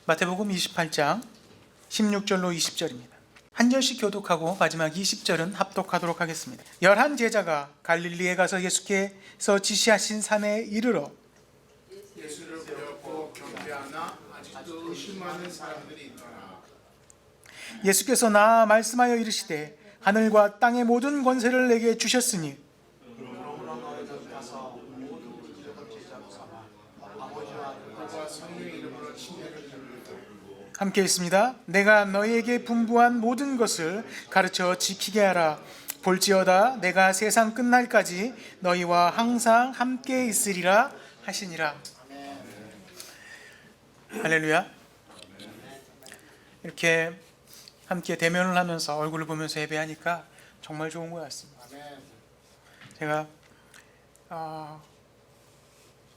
마태복음 28장 16절로 20절입니다. 한 절씩 교독하고 마지막 20절은 합독하도록 하겠습니다. 11 제자가 갈릴리에 가서 예수께서 지시하신 산에 이르러 예수를 배웠고 경배하나 아직도 의심하는 사람들이 있더라. 예수께서 나아 말씀하여 이르시되 하늘과 땅의 모든 권세를 내게 주셨으니 그러므로 너희는 가서 모든 민족을 제자로 삼아 아버지와 아들과 성령의 이름으로 침례를 주리라. 함께 있습니다. 내가 너희에게 분부한 모든 것을 가르쳐 지키게 하라. 볼지어다 내가 세상 끝날까지 너희와 항상 함께 있으리라 하시니라. 할렐루야. 이렇게 함께 대면을 하면서 얼굴을 보면서 예배하니까 정말 좋은 것 같습니다. 제가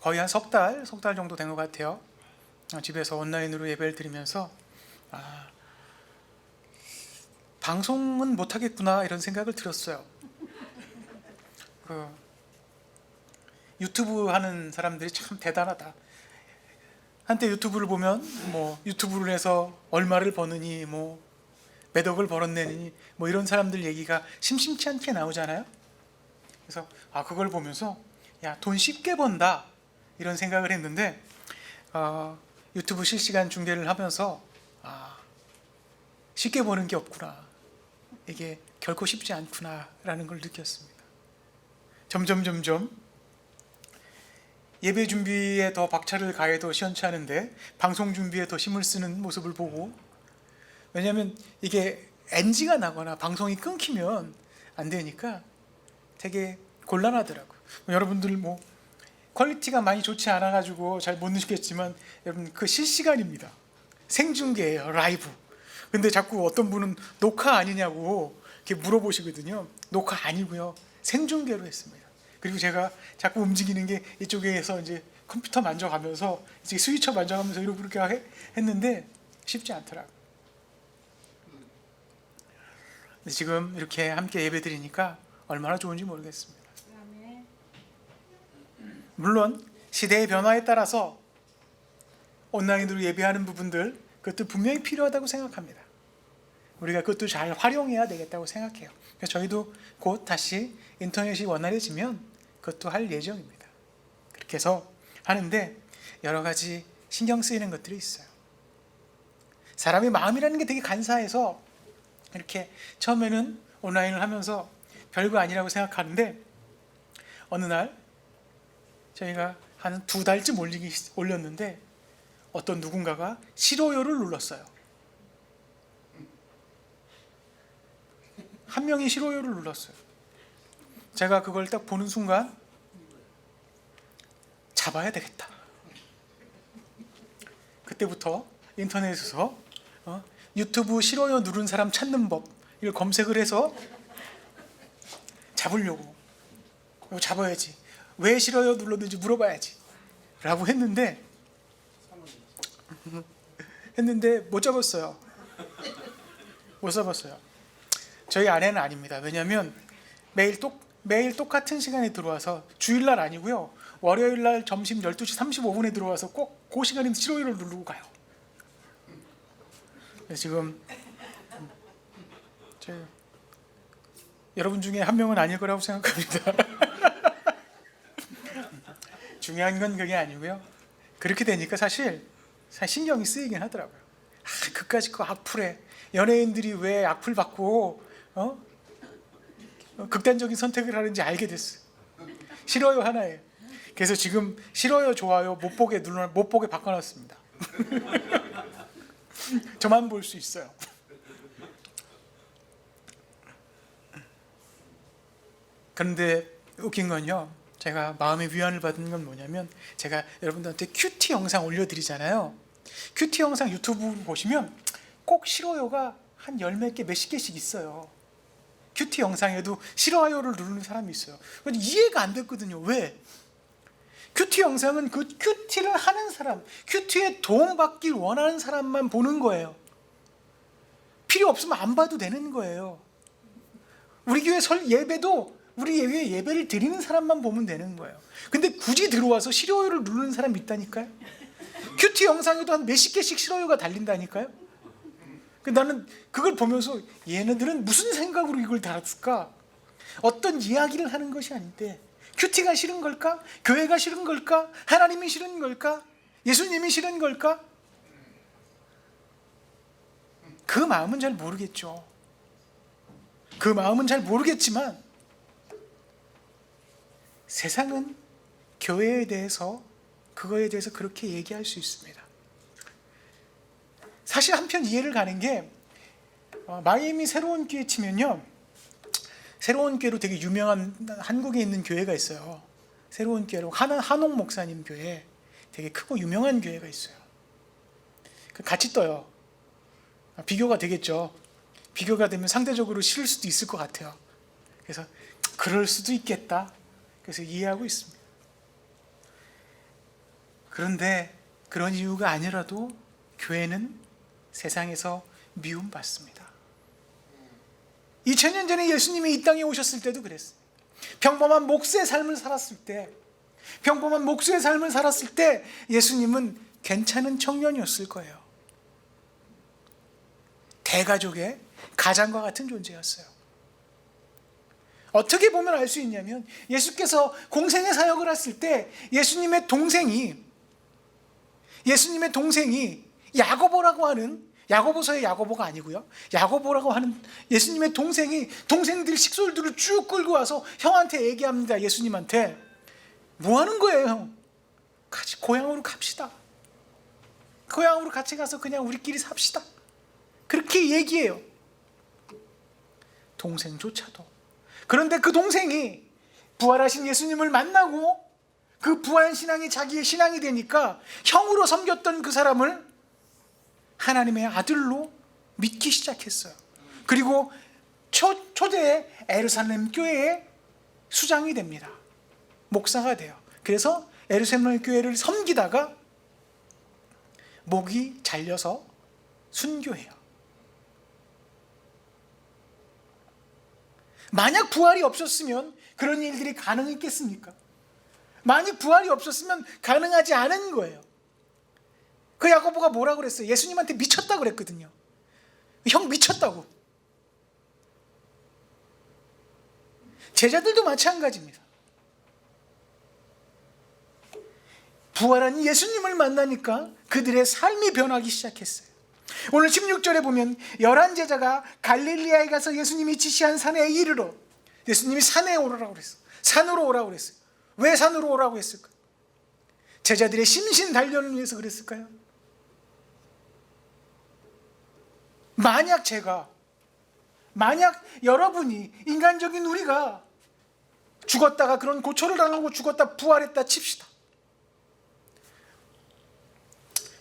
거의 한 석 달 정도 된 것 같아요. 집에서 온라인으로 예배를 드리면서 방송은 못하겠구나 이런 생각을 들었어요. 유튜브 하는 사람들이 참 대단하다. 한때 유튜브를 보면 유튜브를 해서 얼마를 버느니 몇 억을 벌었내니 이런 사람들 얘기가 심심치 않게 나오잖아요. 그래서 그걸 보면서 야, 돈 쉽게 번다 이런 생각을 했는데 유튜브 실시간 중계를 하면서 쉽게 버는 게 없구나, 이게 결코 쉽지 않구나 라는 걸 느꼈습니다. 점점 예배 준비에 더 박차를 가해도 시원치 않은데 방송 준비에 더 힘을 쓰는 모습을 보고, 왜냐하면 이게 NG가 나거나 방송이 끊기면 안 되니까 되게 곤란하더라고요. 여러분들 퀄리티가 많이 좋지 않아가지고 잘 못 느꼈지만 여러분 그 실시간입니다. 생중계예요, 라이브. 근데 자꾸 어떤 분은 녹화 아니냐고 이렇게 물어보시거든요. 녹화 아니고요, 생중계로 했습니다. 그리고 제가 자꾸 움직이는 게 이쪽에서 이제 컴퓨터 만져가면서 이제 스위처 만져가면서 이렇게 그렇게 했는데 쉽지 않더라고요. 근데 지금 이렇게 함께 예배드리니까 얼마나 좋은지 모르겠습니다. 물론 시대의 변화에 따라서 온라인으로 예배하는 부분들, 그것도 분명히 필요하다고 생각합니다. 우리가 그것도 잘 활용해야 되겠다고 생각해요. 그래서 저희도 곧 다시 인터넷이 원활해지면 그것도 할 예정입니다. 그렇게 해서 하는데 여러 가지 신경 쓰이는 것들이 있어요. 사람의 마음이라는 게 되게 간사해서 이렇게 처음에는 온라인을 하면서 별거 아니라고 생각하는데 어느 날 저희가 한 2달쯤 올렸는데 어떤 누군가가 싫어요를 눌렀어요. 한 명이 싫어요를 눌렀어요. 제가 그걸 딱 보는 순간 잡아야 되겠다. 그때부터 인터넷에서 유튜브 싫어요 누른 사람 찾는 법 이걸 검색을 해서 잡으려고, 잡아야지, 왜 싫어요 눌렀는지 물어봐야지 라고 했는데 못 잡았어요. 저희 아내는 아닙니다. 왜냐하면 매일 똑같은 시간에 들어와서, 주일날 아니고요, 월요일날 점심 12시 35분에 들어와서 꼭 그 시간에 싫어요를 누르고 가요. 지금 여러분 중에 한 명은 아닐 거라고 생각합니다. 중요한 건 그게 아니고요, 그렇게 되니까 사실 신경이 쓰이긴 하더라고요. 그까짓 거 악플에 연예인들이 왜 악플 받고 극단적인 선택을 하는지 알게 됐어요. 싫어요 하나에. 그래서 지금 싫어요 좋아요 못 보게 바꿔놨습니다. 저만 볼 수 있어요. 그런데 웃긴 건요, 제가 마음의 위안을 받은 건 뭐냐면, 제가 여러분들한테 큐티 영상 올려드리잖아요. 큐티 영상 유튜브 보시면 꼭 싫어요가 한 몇 개, 몇십 개씩 있어요. 큐티 영상에도 싫어요를 누르는 사람이 있어요. 이해가 안 됐거든요. 왜? 큐티 영상은 그 큐티를 하는 사람, 큐티에 도움받길 원하는 사람만 보는 거예요. 필요 없으면 안 봐도 되는 거예요. 우리 교회 예배도 우리 교회 예배를 드리는 사람만 보면 되는 거예요. 근데 굳이 들어와서 싫어요를 누르는 사람이 있다니까요. 큐티 영상에도 한 몇십 개씩 싫어요가 달린다니까요. 나는 그걸 보면서 얘네들은 무슨 생각으로 이걸 달았을까? 어떤 이야기를 하는 것이 아닌데 큐티가 싫은 걸까? 교회가 싫은 걸까? 하나님이 싫은 걸까? 예수님이 싫은 걸까? 그 마음은 잘 모르겠죠. 그 마음은 잘 모르겠지만 세상은 교회에 대해서 그거에 대해서 그렇게 얘기할 수 있습니다. 사실 한편 이해를 가는 게 마이애미 새로운 교회 치면요, 새로운 교회로 되게 유명한 한국에 있는 교회가 있어요. 새로운 교회로 한옥 목사님 교회, 되게 크고 유명한 교회가 있어요. 같이 떠요. 비교가 되겠죠. 비교가 되면 상대적으로 싫을 수도 있을 것 같아요. 그래서 그럴 수도 있겠다. 그래서 이해하고 있습니다. 그런데 그런 이유가 아니라도 교회는 세상에서 미움받습니다. 2000년 전에 예수님이 이 땅에 오셨을 때도 그랬어요. 평범한 목수의 삶을 살았을 때 예수님은 괜찮은 청년이었을 거예요. 대가족의 가장과 같은 존재였어요. 어떻게 보면 알 수 있냐면 예수께서 공생의 사역을 했을 때 예수님의 동생이 야고보라고 하는, 야고보서의 야고보가 아니고요, 야고보라고 하는 예수님의 동생이 동생들 식솔들을 쭉 끌고 와서 형한테 얘기합니다. 예수님한테 뭐 하는 거예요 형? 같이 고향으로 갑시다. 고향으로 같이 가서 그냥 우리끼리 삽시다. 그렇게 얘기해요. 동생조차도. 그런데 그 동생이 부활하신 예수님을 만나고 그 부활 신앙이 자기의 신앙이 되니까 형으로 섬겼던 그 사람을 하나님의 아들로 믿기 시작했어요. 그리고 초대의 에루살렘 교회의 수장이 됩니다. 목사가 돼요. 그래서 에루살렘 교회를 섬기다가 목이 잘려서 순교해요. 만약 부활이 없었으면 그런 일들이 가능했겠습니까? 만약 부활이 없었으면 가능하지 않은 거예요. 그 야고보가 뭐라고 그랬어요? 예수님한테 미쳤다고 그랬거든요. 형 미쳤다고. 제자들도 마찬가지입니다. 부활한 예수님을 만나니까 그들의 삶이 변하기 시작했어요. 오늘 16절에 보면 11 제자가 갈릴리아에 가서 예수님이 지시한 산에 이르러, 예수님이 산에 오라고 그랬어요. 산으로 오라고 그랬어요. 왜 산으로 오라고 했을까? 제자들의 심신 단련을 위해서 그랬을까요? 만약 여러분이, 인간적인 우리가 죽었다가 그런 고초를 당하고 죽었다 부활했다 칩시다.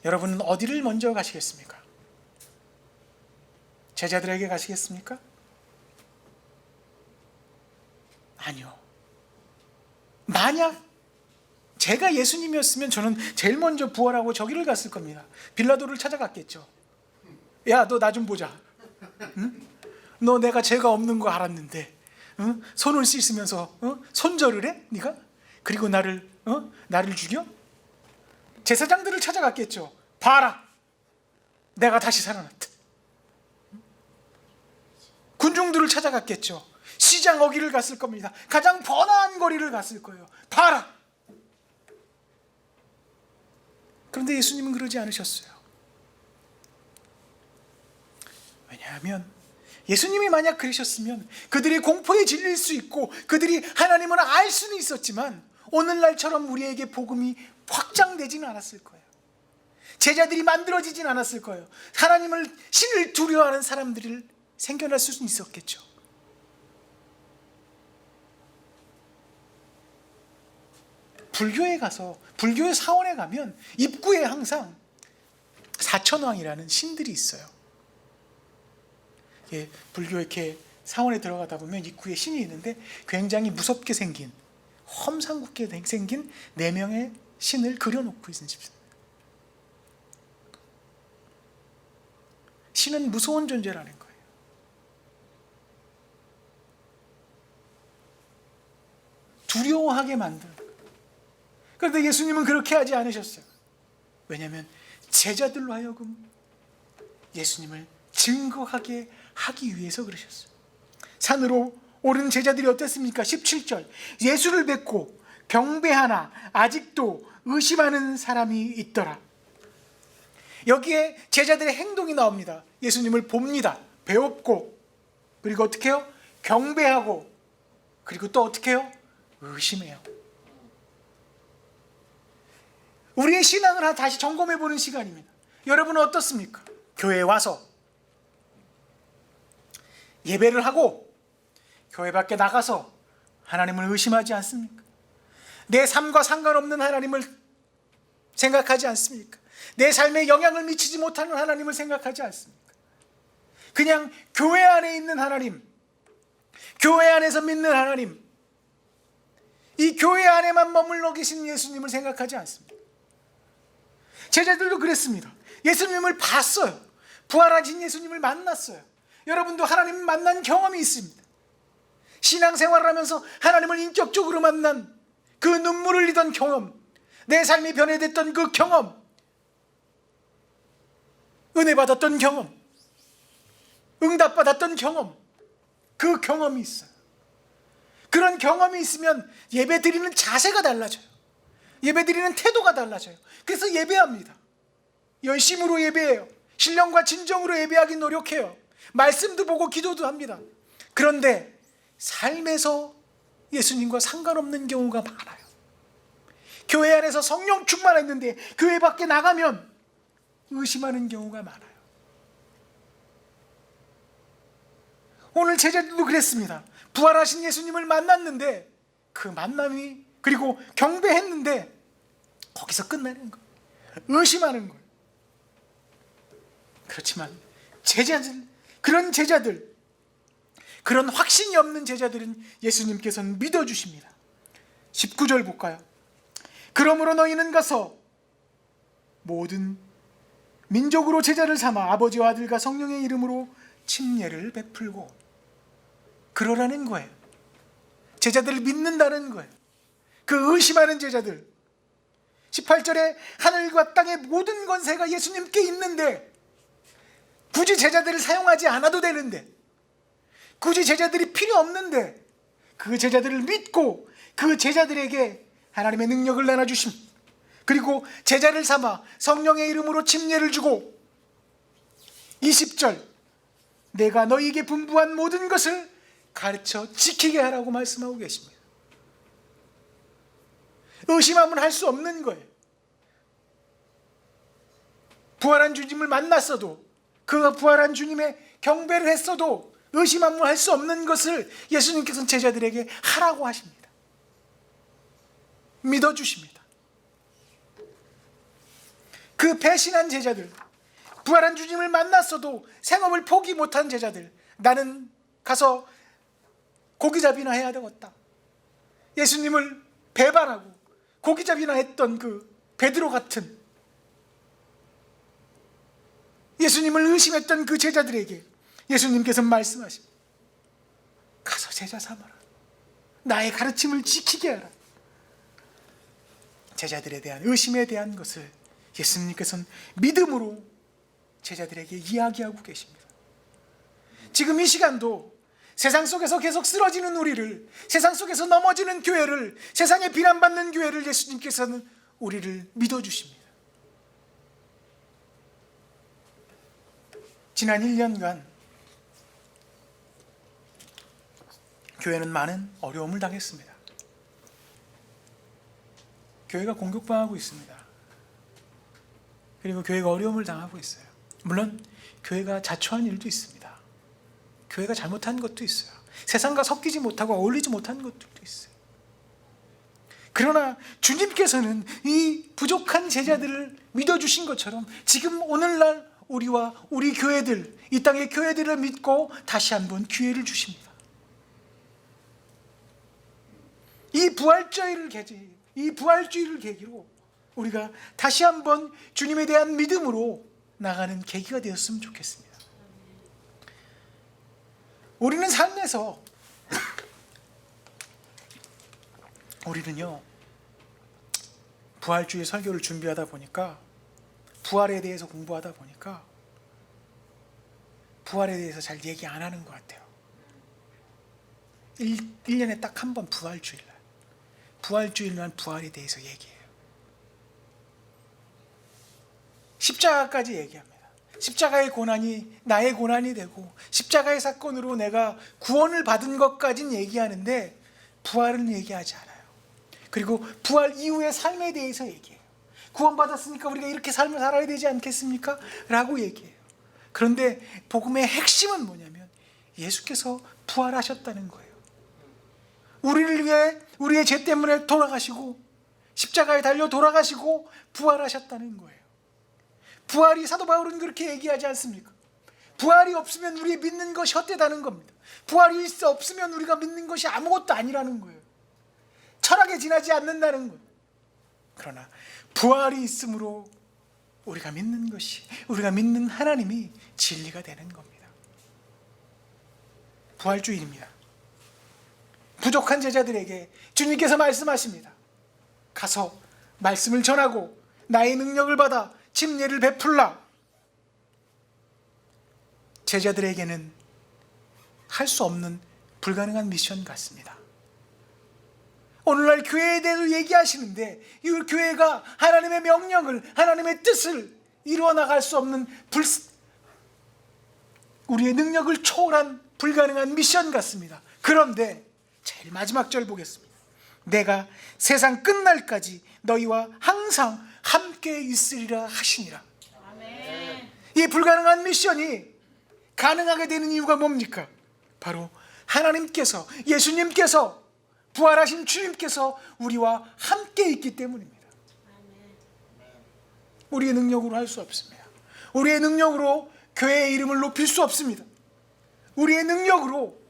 여러분은 어디를 먼저 가시겠습니까? 제자들에게 가시겠습니까? 아니요. 만약 제가 예수님이었으면 저는 제일 먼저 부활하고 저기를 갔을 겁니다. 빌라도를 찾아갔겠죠. 야, 너 나 좀 보자. 응? 너 내가 죄가 없는 거 알았는데, 응? 손을 씻으면서 손절을 해? 네가? 그리고 나를 죽여? 제사장들을 찾아갔겠죠. 봐라, 내가 다시 살아났다. 군중들을 찾아갔겠죠. 시장 어기를 갔을 겁니다. 가장 번화한 거리를 갔을 거예요. 봐라. 그런데 예수님은 그러지 않으셨어요. 왜냐하면 예수님이 만약 그러셨으면 그들이 공포에 질릴 수 있고 그들이 하나님을 알 수는 있었지만 오늘날처럼 우리에게 복음이 확장되지는 않았을 거예요. 제자들이 만들어지진 않았을 거예요. 하나님을, 신을 두려워하는 사람들이 생겨날 수는 있었겠죠. 불교에 가서, 불교의 사원에 가면 입구에 항상 사천왕이라는 신들이 있어요. 불교 이렇게 사원에 들어가다 보면 입구에 신이 있는데 굉장히 무섭게 생긴, 험상궂게 생긴 4명의 신을 그려놓고 있는 집입니다. 신은 무서운 존재라는 거예요. 두려워하게 만드는 거예요. 그런데 예수님은 그렇게 하지 않으셨어요. 왜냐하면 제자들로 하여금 예수님을 증거하게 하기 위해서 그러셨어요. 산으로 오른 제자들이 어땠습니까? 17절, 예수를 뵙고 경배하나 아직도 의심하는 사람이 있더라. 여기에 제자들의 행동이 나옵니다. 예수님을 봅니다. 배웠고, 그리고 어떻게 해요? 경배하고, 그리고 또 어떻게 해요? 의심해요. 우리의 신앙을 다시 점검해 보는 시간입니다. 여러분은 어떻습니까? 교회에 와서 예배를 하고 교회 밖에 나가서 하나님을 의심하지 않습니까? 내 삶과 상관없는 하나님을 생각하지 않습니까? 내 삶에 영향을 미치지 못하는 하나님을 생각하지 않습니까? 그냥 교회 안에 있는 하나님, 교회 안에서 믿는 하나님, 이 교회 안에만 머물러 계신 예수님을 생각하지 않습니다. 제자들도 그랬습니다. 예수님을 봤어요. 부활하신 예수님을 만났어요. 여러분도 하나님을 만난 경험이 있습니다. 신앙생활을 하면서 하나님을 인격적으로 만난 그 눈물을 흘리던 경험, 내 삶이 변해됐던 그 경험, 은혜 받았던 경험, 응답받았던 경험, 그 경험이 있어요. 그런 경험이 있으면 예배 드리는 자세가 달라져요. 예배 드리는 태도가 달라져요. 그래서 예배합니다. 열심으로 예배해요. 신령과 진정으로 예배하기 노력해요. 말씀도 보고 기도도 합니다. 그런데 삶에서 예수님과 상관없는 경우가 많아요. 교회 안에서 성령 충만했는데 교회 밖에 나가면 의심하는 경우가 많아요. 오늘 제자들도 그랬습니다. 부활하신 예수님을 만났는데 그 만남이, 그리고 경배했는데 거기서 끝나는 거예요. 의심하는 거예요. 그렇지만 그런 제자들, 그런 확신이 없는 제자들은 예수님께서는 믿어주십니다. 19절 볼까요? 그러므로 너희는 가서 모든 민족으로 제자를 삼아 아버지와 아들과 성령의 이름으로 침례를 베풀고, 그러라는 거예요. 제자들을 믿는다는 거예요. 그 의심하는 제자들. 18절에 하늘과 땅의 모든 권세가 예수님께 있는데 굳이 제자들을 사용하지 않아도 되는데, 굳이 제자들이 필요 없는데 그 제자들을 믿고 그 제자들에게 하나님의 능력을 나눠주심, 그리고 제자를 삼아 성령의 이름으로 침례를 주고 20절, 내가 너희에게 분부한 모든 것을 가르쳐 지키게 하라고 말씀하고 계십니다. 의심하면 할 수 없는 거예요. 부활한 주님을 만났어도, 그 부활한 주님의 경배를 했어도 의심하면 할 수 없는 것을 예수님께서는 제자들에게 하라고 하십니다. 믿어주십니다. 그 배신한 제자들, 부활한 주님을 만났어도 생업을 포기 못한 제자들, 나는 가서 고기잡이나 해야 되겠다, 예수님을 배반하고 고기잡이나 했던 그 베드로 같은, 예수님을 의심했던 그 제자들에게 예수님께서 말씀하십니다. 가서 제자 삼아라. 나의 가르침을 지키게 하라. 제자들에 대한 의심에 대한 것을 예수님께서는 믿음으로 제자들에게 이야기하고 계십니다. 지금 이 시간도 세상 속에서 계속 쓰러지는 우리를, 세상 속에서 넘어지는 교회를, 세상에 비난받는 교회를 예수님께서는 우리를 믿어주십니다. 지난 1년간 교회는 많은 어려움을 당했습니다. 교회가 공격당하고 있습니다. 그리고 교회가 어려움을 당하고 있어요. 물론 교회가 자초한 일도 있습니다. 교회가 잘못한 것도 있어요. 세상과 섞이지 못하고 어울리지 못한 것들도 있어요. 그러나 주님께서는 이 부족한 제자들을 믿어주신 것처럼 지금 오늘날 우리와 우리 교회들, 이 땅의 교회들을 믿고 다시 한번 기회를 주십니다. 이 부활주의를 계기로 우리가 다시 한번 주님에 대한 믿음으로 나가는 계기가 되었으면 좋겠습니다. 우리는 삶에서 우리는요, 부활주의 설교를 준비하다 보니까 부활에 대해서 공부하다 보니까 부활에 대해서 잘 얘기 안 하는 것 같아요. 1년에 딱 한 번 부활주일날, 부활주일날 부활에 대해서 얘기해요. 십자가까지 얘기합니다. 십자가의 고난이 나의 고난이 되고 십자가의 사건으로 내가 구원을 받은 것까지는 얘기하는데 부활은 얘기하지 않아요. 그리고 부활 이후의 삶에 대해서 얘기해요. 구원받았으니까 우리가 이렇게 삶을 살아야 되지 않겠습니까? 라고 얘기해요. 그런데 복음의 핵심은 뭐냐면 예수께서 부활하셨다는 거예요. 우리를 위해 우리의 죄 때문에 돌아가시고 십자가에 달려 돌아가시고 부활하셨다는 거예요. 부활이, 사도 바울은 그렇게 얘기하지 않습니까? 부활이 없으면 우리 믿는 것이 헛되다는 겁니다. 부활이 없으면 우리가 믿는 것이 아무것도 아니라는 거예요. 철학에 지나지 않는다는 거예요. 그러나 부활이 있으므로 우리가 믿는 것이, 우리가 믿는 하나님이 진리가 되는 겁니다. 부활주일입니다. 부족한 제자들에게 주님께서 말씀하십니다. 가서 말씀을 전하고 나의 능력을 받아 침례를 베풀라. 제자들에게는 할 수 없는 불가능한 미션 같습니다. 오늘날 교회에 대해서 얘기하시는데 이 교회가 하나님의 명령을, 하나님의 뜻을 이루어 나갈 수 없는 우리의 능력을 초월한 불가능한 미션 같습니다. 그런데 제일 마지막 절 보겠습니다. 내가 세상 끝날까지 너희와 항상 함께 있으리라 하시니라. 아멘. 이 불가능한 미션이 가능하게 되는 이유가 뭡니까? 바로 하나님께서, 예수님께서, 부활하신 주님께서 우리와 함께 있기 때문입니다. 우리의 능력으로 할 수 없습니다. 우리의 능력으로 교회의 이름을 높일 수 없습니다. 우리의 능력으로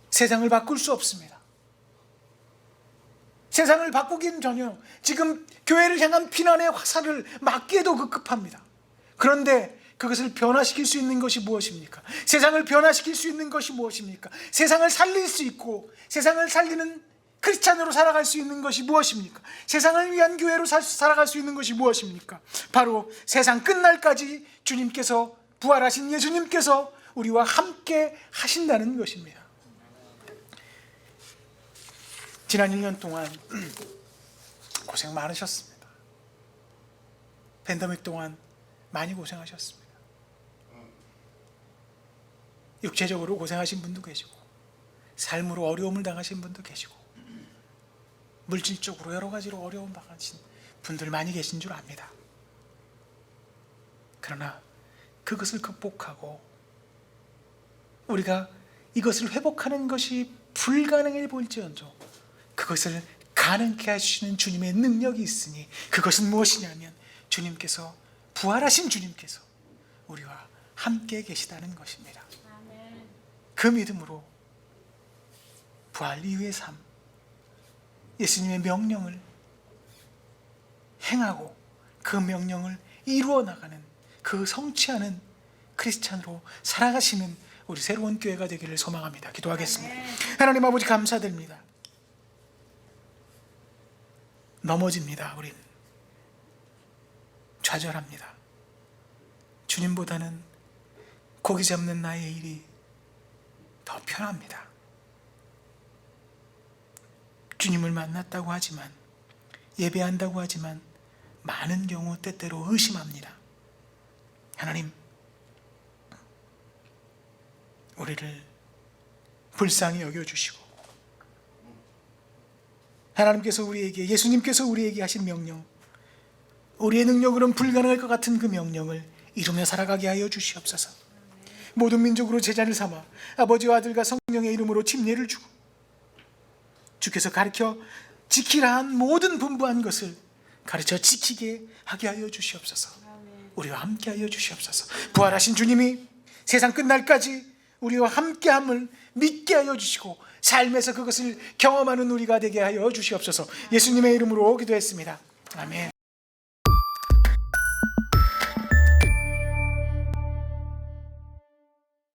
세상을 바꿀 수 없습니다. 세상을 바꾸긴 전혀 지금 교회를 향한 비난의 화살을 맞기에도 급급합니다. 그런데 그것을 변화시킬 수 있는 것이 무엇입니까? 세상을 변화시킬 수 있는 것이 무엇입니까? 세상을 살릴 수 있고 세상을 살리는 크리스찬으로 살아갈 수 있는 것이 무엇입니까? 세상을 위한 교회로 살아갈 수 있는 것이 무엇입니까? 바로 세상 끝날까지 주님께서, 부활하신 예수님께서 우리와 함께 하신다는 것입니다. 지난 1년 동안 고생 많으셨습니다. 팬데믹 동안 많이 고생하셨습니다. 육체적으로 고생하신 분도 계시고 삶으로 어려움을 당하신 분도 계시고 물질적으로 여러 가지로 어려움 당하신 분들 많이 계신 줄 압니다. 그러나 그것을 극복하고 우리가 이것을 회복하는 것이 불가능해 보일지언정 그것을 가능케 하시는 주님의 능력이 있으니 그것은 무엇이냐면 주님께서, 부활하신 주님께서 우리와 함께 계시다는 것입니다. 그 믿음으로 부활 이후의 삶, 예수님의 명령을 행하고 그 명령을 이루어 나가는, 그 성취하는 크리스찬으로 살아가시는 우리 새로운 교회가 되기를 소망합니다. 기도하겠습니다. 하나님 아버지, 감사드립니다. 넘어집니다. 우린 좌절합니다. 주님보다는 고기 잡는 나의 일이 더 편합니다. 주님을 만났다고 하지만, 예배한다고 하지만 많은 경우 때때로 의심합니다. 하나님, 우리를 불쌍히 여겨주시고 하나님께서 우리에게, 예수님께서 우리에게 하신 명령, 우리의 능력으로는 불가능할 것 같은 그 명령을 이루며 살아가게 하여 주시옵소서. 모든 민족으로 제자를 삼아 아버지와 아들과 성령의 이름으로 침례를 주고 주께서 가르쳐 지키라 한 모든 분부한 것을 가르쳐 지키게 하게 하여 주시옵소서. 우리와 함께 하여 주시옵소서. 부활하신 주님이 세상 끝날까지 우리와 함께함을 믿게 하여 주시고 삶에서 그것을 경험하는 우리가 되게 하여 주시옵소서. 예수님의 이름으로 기도했습니다. 아멘.